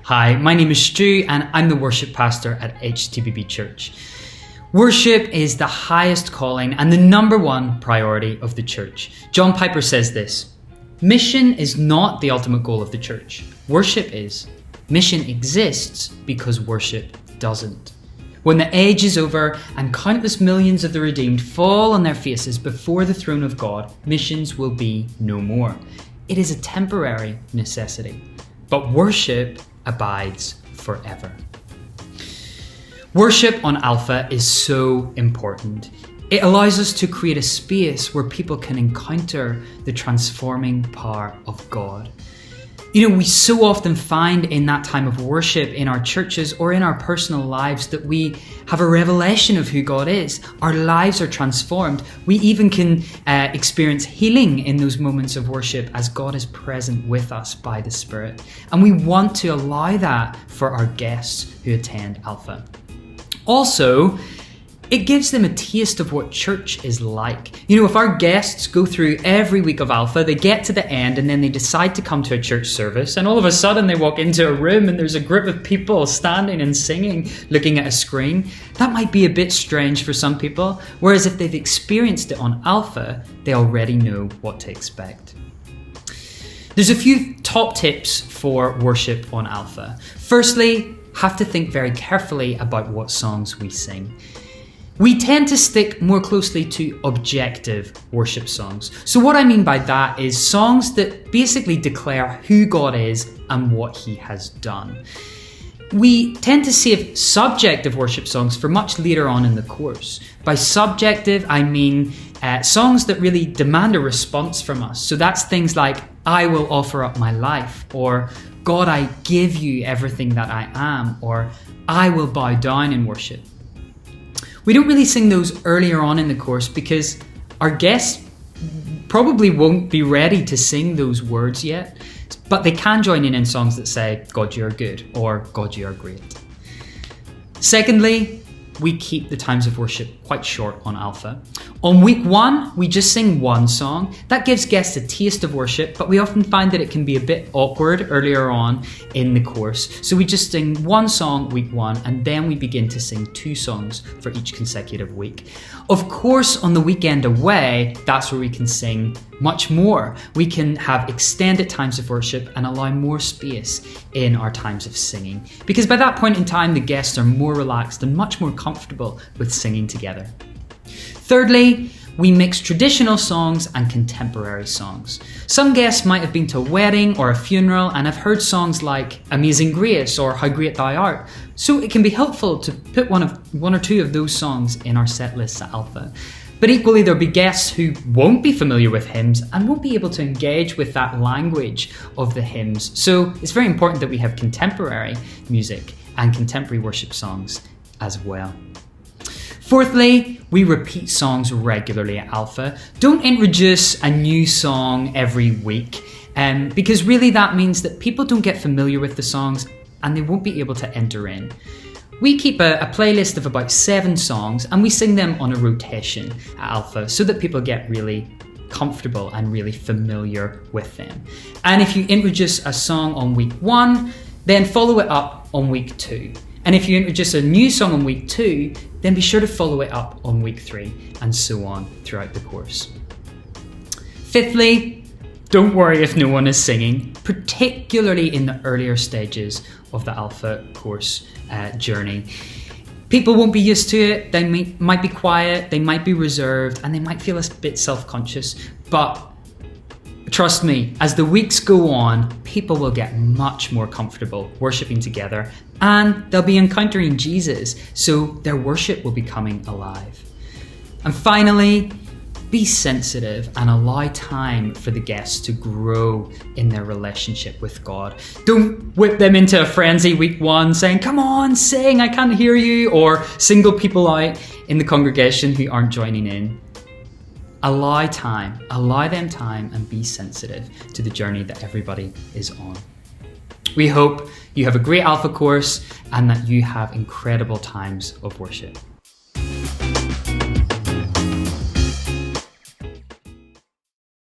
Hi, my name is Stu and I'm the worship pastor at HTBB Church. Worship is the highest calling and the number one priority of the church. John Piper says this: mission is not the ultimate goal of the church. Worship is. Mission exists because worship doesn't. When the age is over and countless millions of the redeemed fall on their faces before the throne of God, missions will be no more. It is a temporary necessity, but worship abides forever. Worship on Alpha is so important. It allows us to create a space where people can encounter the transforming power of God. We so often find in that time of worship in our churches or in our personal lives that we have a revelation of who God is. Our lives are transformed. We even can experience healing in those moments of worship as God is present with us by the Spirit. And we want to allow that for our guests who attend Alpha. Also, it gives them a taste of what church is like. If our guests go through every week of Alpha, they get to the end and then they decide to come to a church service, and all of a sudden they walk into a room and there's a group of people standing and singing, looking at a screen. That might be a bit strange for some people, whereas if they've experienced it on Alpha, they already know what to expect. There's a few top tips for worship on Alpha. Firstly, have to think very carefully about what songs we sing. We tend to stick more closely to objective worship songs. So what I mean by that is songs that basically declare who God is and what He has done. We tend to save subjective worship songs for much later on in the course. By subjective, I mean songs that really demand a response from us. So that's things like, I will offer up my life, or God, I give you everything that I am, or I will bow down in worship. We don't really sing those earlier on in the course because our guests probably won't be ready to sing those words yet, but they can join in songs that say, God, you are good, or God, you are great. Secondly, we keep the times of worship quite short on Alpha. On week 1, we just sing one song. That gives guests a taste of worship, but we often find that it can be a bit awkward earlier on in the course. So we just sing one song week 1, and then we begin to sing 2 songs for each consecutive week. Of course, on the weekend away, that's where we can sing much more. We can have extended times of worship and allow more space in our times of singing, because by that point in time, the guests are more relaxed and much more comfortable with singing together. Thirdly, we mix traditional songs and contemporary songs. Some guests might have been to a wedding or a funeral and have heard songs like Amazing Grace or How Great Thou Art, so it can be helpful to put one or two of those songs in our set lists at Alpha. But equally, there'll be guests who won't be familiar with hymns and won't be able to engage with that language of the hymns. So it's very important that we have contemporary music and contemporary worship songs as well. Fourthly, we repeat songs regularly at Alpha. Don't introduce a new song every week, because really that means that people don't get familiar with the songs and they won't be able to enter in. We keep a playlist of about 7 songs and we sing them on a rotation at Alpha so that people get really comfortable and really familiar with them. And if you introduce a song on week 1, then follow it up on week 2. And if you introduce a new song on week 2, then be sure to follow it up on week 3, and so on throughout the course. Fifthly, don't worry if no one is singing, particularly in the earlier stages of the Alpha course journey. People won't be used to it, they might be quiet, they might be reserved, and they might feel a bit self-conscious, but trust me, as the weeks go on, people will get much more comfortable worshiping together and they'll be encountering Jesus, so their worship will be coming alive. And finally, be sensitive and allow time for the guests to grow in their relationship with God. Don't whip them into a frenzy week 1 saying, come on, sing, I can't hear you, or single people out in the congregation who aren't joining in. Allow them time and be sensitive to the journey that everybody is on. We hope you have a great Alpha course and that you have incredible times of worship.